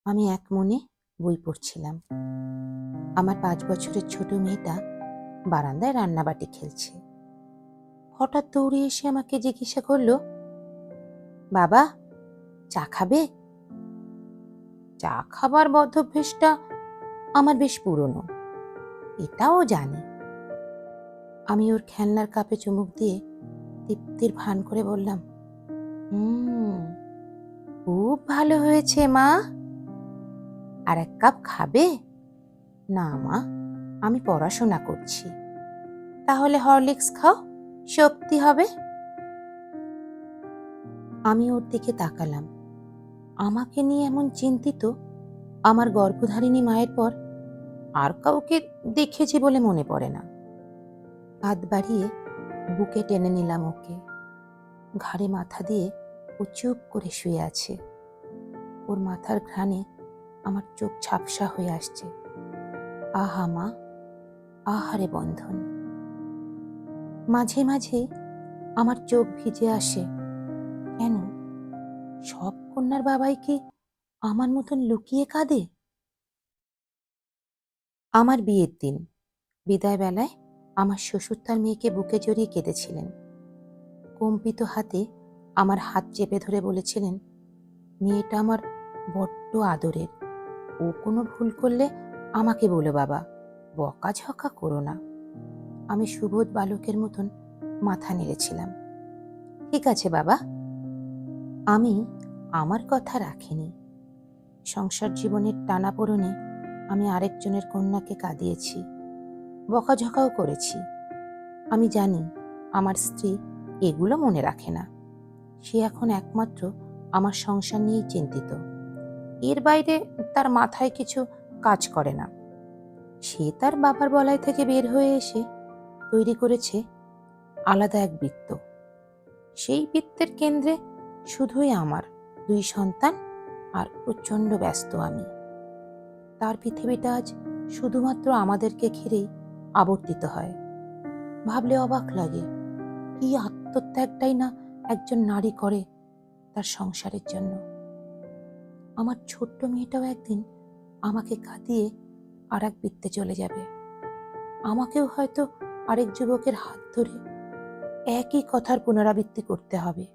আমি এক মনে বই পড়ছিলাম। আমার ৫ বছরের ছোট মেয়েটা বারান্দায় রান্নাবাটি খেলছে। হঠাৎ দৌড়ে এসে আমাকে জিজ্ঞাসা করলো, বাবা, চা খাবে? চা খাবার বদভ্যাসটা আমার বেশ পুরনো, এটাও জানি। আমি ওর খেলনার কাপে চুমুক দিয়ে তৃপ্তির ভান করে বললাম, হুম, খুব ভালো হয়েছে মা। আর এক কাপ খাবে? না মা, আমি পড়াশোনা করছি। তাহলে হরলিক্স খাও, শক্তি হবে। আমি ওর দিকে তাকালাম। আমাকে নিয়ে এমন চিন্তিত আমার গর্ভধারিণী মায়ের পর আর কাউকে দেখেছি বলে মনে পড়ে না। হাত বাড়িয়ে বুকে টেনে নিলাম ওকে। ঘাড়ে মাথা দিয়ে ও চুপ করে শুয়ে আছে। ওর মাথার ঘ্রাণে আমার চোখ ঝাপসা হয়ে আসছে। আহা মা, আহারে বন্ধন। মাঝে মাঝে আমার চোখ ভিজে আসে। কেন, সব কন্যার বাবাই কি আমার মতন লুকিয়ে কাঁদে? আমার বিয়ের দিন বিদায় বেলায় আমার শ্বশুর তার মেয়েকে বুকে জড়িয়ে কেঁদেছিলেন। কম্পিত হাতে আমার হাত চেপে ধরে বলেছিলেন, মেয়েটা আমার বড্ড আদরের, ও কোনো ভুল করলে আমাকে বলো বাবা, বকাঝকা করো না। আমি সুবোধ বালকের মতন মাথা নেড়েছিলাম। ঠিক আছে বাবা। আমি আমার কথা রাখিনি। সংসার জীবনের টানাপোড়েনে আমি আরেকজনের কন্যাকে কাঁদিয়েছি, বকাঝকাও করেছি। আমি জানি আমার স্ত্রী এগুলো মনে রাখে না। সে এখন একমাত্র আমার সংসার নিয়েই চিন্তিত। এর বাইরে তার মাথায় কিছু কাজ করে না। সে তার বাবার বলাই থেকে বের হয়ে এসে তৈরি করেছে আলাদা এক বৃত্ত। সেই বৃত্তের কেন্দ্রে শুধুই আমার 2 সন্তান আর প্রচণ্ড ব্যস্ত আমি। তার পৃথিবীটা আজ শুধুমাত্র আমাদেরকে ঘিরেই আবর্তিত হয়। ভাবলে অবাক লাগে, কি আত্মত্যাগটাই না একজন নারী করে তার সংসারের জন্য। আমার ছোট্ট মেয়েটাও একদিন আমাকে কাঁদিয়ে আর এক বৃত্তে চলে যাবে। আমাকেও হয়তো আরেক যুবকের হাত ধরে একই কথার পুনরাবৃত্তি করতে হবে।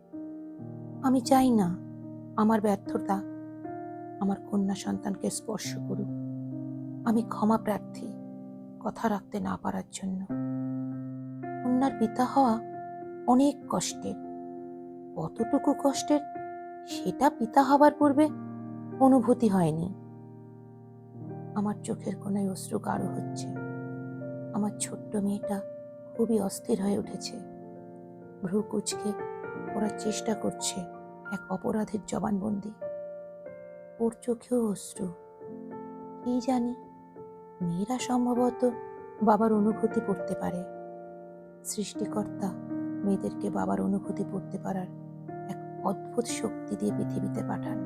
আমি চাই না আমার ব্যর্থতা আমার কন্যা সন্তানকে স্পর্শ করুক। আমি ক্ষমা প্রার্থী কথা রাখতে না পারার জন্য। কন্যার পিতা হওয়া অনেক কষ্টের। কতটুকু কষ্টের সেটা পিতা হবার পূর্বে অনুভূতি হয়নি। আমার চোখের কোণায় অশ্রু গাঢ় হচ্ছে। আমার ছোট্ট মেয়েটা খুবই অস্থির হয়ে উঠেছে। ভ্রু কুঁচকে পড়ার চেষ্টা করছে এক অপরাধের জবানবন্দি। ওর চোখেও অশ্রু। কি জানি, মেয়েরা সম্ভবত বাবার অনুভূতি পড়তে পারে। সৃষ্টিকর্তা মেয়েদেরকে বাবার অনুভূতি পড়তে পারার এক অদ্ভুত শক্তি দিয়ে পৃথিবীতে পাঠান।